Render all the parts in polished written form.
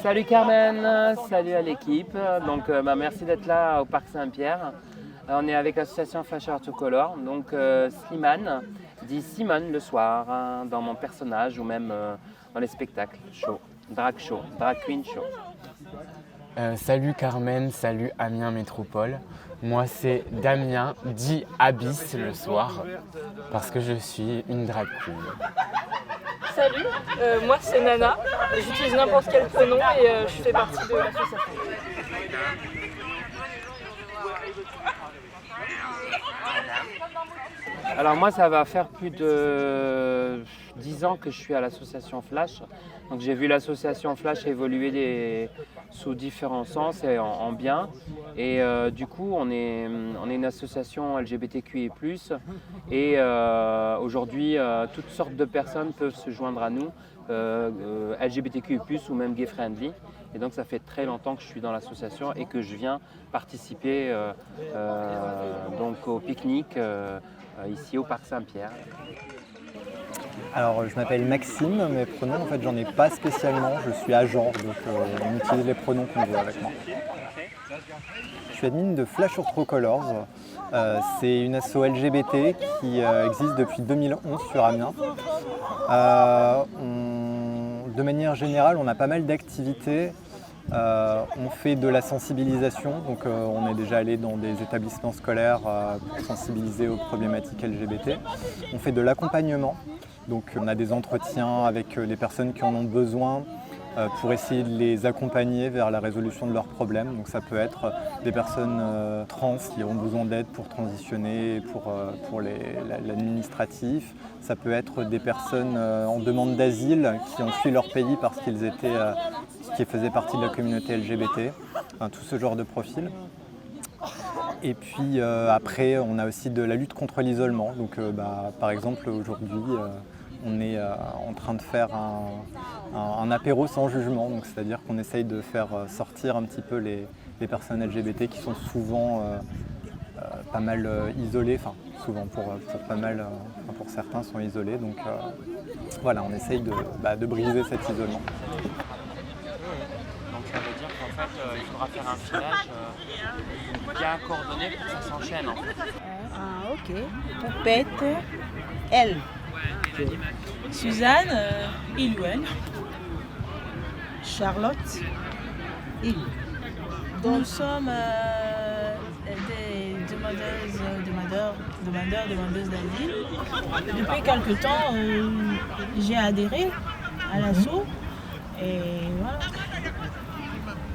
Salut Carmen, salut à l'équipe. Donc merci d'être là au Parc Saint-Pierre. On est avec l'association Flasher to Color. Donc Slimane dit Simone le soir dans mon personnage ou même dans les spectacles show, drag queen show. Salut Carmen, salut Amiens Métropole. Moi c'est Damien dit Abyss le soir parce que je suis une drag queen. Salut, moi c'est Nana, j'utilise n'importe quel prénom et je fais partie de l'association. Alors moi ça va faire plus de 10 ans que je suis à l'association Flash. Donc j'ai vu l'association Flash évoluer sous différents sens et en bien. Et du coup on est une association LGBTQI+. Et aujourd'hui toutes sortes de personnes peuvent se joindre à nous, LGBTQI+, ou même gay friendly. Et donc ça fait très longtemps que je suis dans l'association et que je viens participer donc au pique-nique ici au Parc Saint-Pierre. Alors je m'appelle Maxime, mes pronoms en fait j'en ai pas spécialement, je suis agent, donc on utilise les pronoms qu'on veut avec moi. Je suis admin de Flash True Colors, c'est une asso LGBT qui existe depuis 2011 sur Amiens. De manière générale on a pas mal d'activités. On fait de la sensibilisation, donc on est déjà allé dans des établissements scolaires pour sensibiliser aux problématiques LGBT. On fait de l'accompagnement, donc on a des entretiens avec les personnes qui en ont besoin pour essayer de les accompagner vers la résolution de leurs problèmes. Donc ça peut être des personnes trans qui ont besoin d'aide pour transitionner pour l'administratif. Ça peut être des personnes en demande d'asile qui ont fui leur pays parce qu'ils étaient qui faisaient partie de la communauté LGBT, enfin, tout ce genre de profil. Et puis après, on a aussi de la lutte contre l'isolement. Donc par exemple, aujourd'hui, on est en train de faire un apéro sans jugement, donc c'est-à-dire qu'on essaye de faire sortir un petit peu les personnes LGBT qui sont souvent pas mal isolées, enfin souvent pour pas mal, pour certains sont isolés. Donc voilà, on essaye de briser cet isolement. Donc ça veut dire qu'en fait il faudra faire un filage bien coordonné pour que ça s'enchaîne en fait. Ah ok. Poupette, elle. Suzanne, il ou elle. Charlotte, il. Nous sommes des demandeuses d'asile. Depuis quelque temps, j'ai adhéré à l'asso et voilà.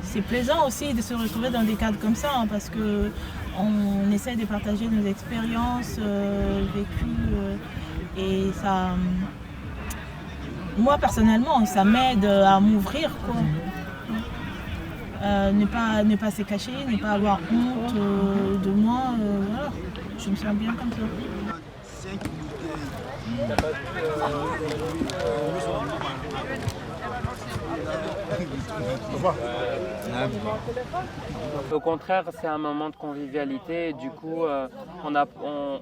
C'est plaisant aussi de se retrouver dans des cadres comme ça parce qu'on essaie de partager nos expériences vécues et ça, moi personnellement, ça m'aide à m'ouvrir, quoi. Ne pas se cacher, ne pas avoir honte de moi, voilà. Je me sens bien comme ça. Au contraire, c'est un moment de convivialité et du coup, on apprend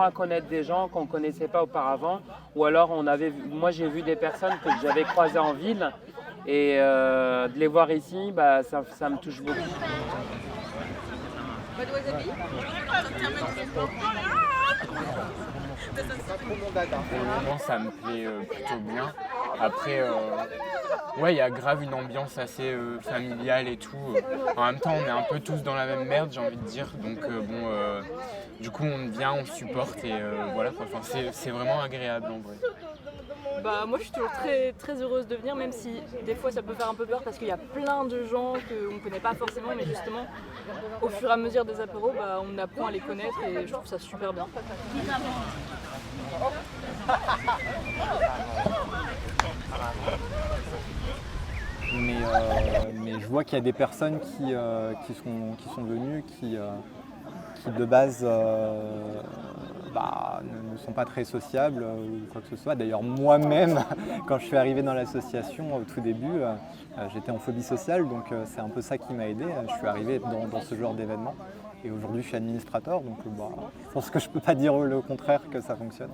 à connaître des gens qu'on ne connaissait pas auparavant. Ou alors, moi j'ai vu des personnes que j'avais croisées en ville et de les voir ici, ça me touche beaucoup. Ça me plaît plutôt bien. Après, ouais, il y a grave une ambiance assez familiale et tout. En même temps, on est un peu tous dans la même merde, j'ai envie de dire. Donc du coup, on vient, on supporte et voilà. Enfin, c'est vraiment agréable en vrai. Moi je suis toujours très, très heureuse de venir, même si des fois ça peut faire un peu peur parce qu'il y a plein de gens qu'on ne connaît pas forcément, mais justement au fur et à mesure des apéros, on apprend à les connaître et je trouve ça super bien. Mais je vois qu'il y a des personnes qui sont venues, qui de base ne sont pas très sociables ou quoi que ce soit. D'ailleurs, moi-même, quand je suis arrivé dans l'association au tout début, j'étais en phobie sociale, donc c'est un peu ça qui m'a aidé. Je suis arrivé dans ce genre d'événement et aujourd'hui je suis administrateur, donc je pense que je ne peux pas dire le contraire que ça fonctionne.